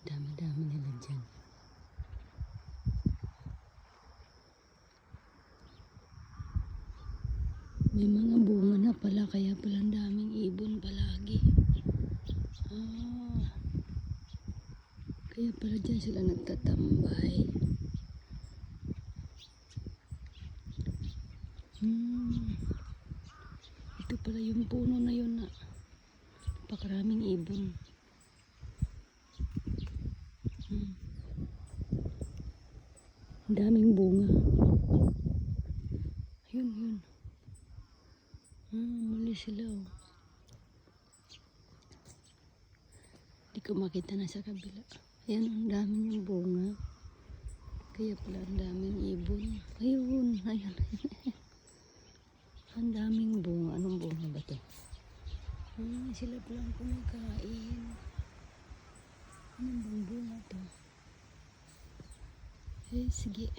Dami-dami nila dyan. May mga bunga na pala, kaya pala ang daming ibon palagi. Kaya pala dyan sila nagtatambay. Ito pala yung puno na yun na napakaraming ibon. Ang daming bunga. Yun. Muli sila oh. Hindi ko makita na sa kabila. Ayan, ang daming yung bunga. Kaya pala ang daming ibon. Ayun. Ang daming bunga. Anong bunga ba to? Sila palang kumakain. Anong bang bunga to? Sige.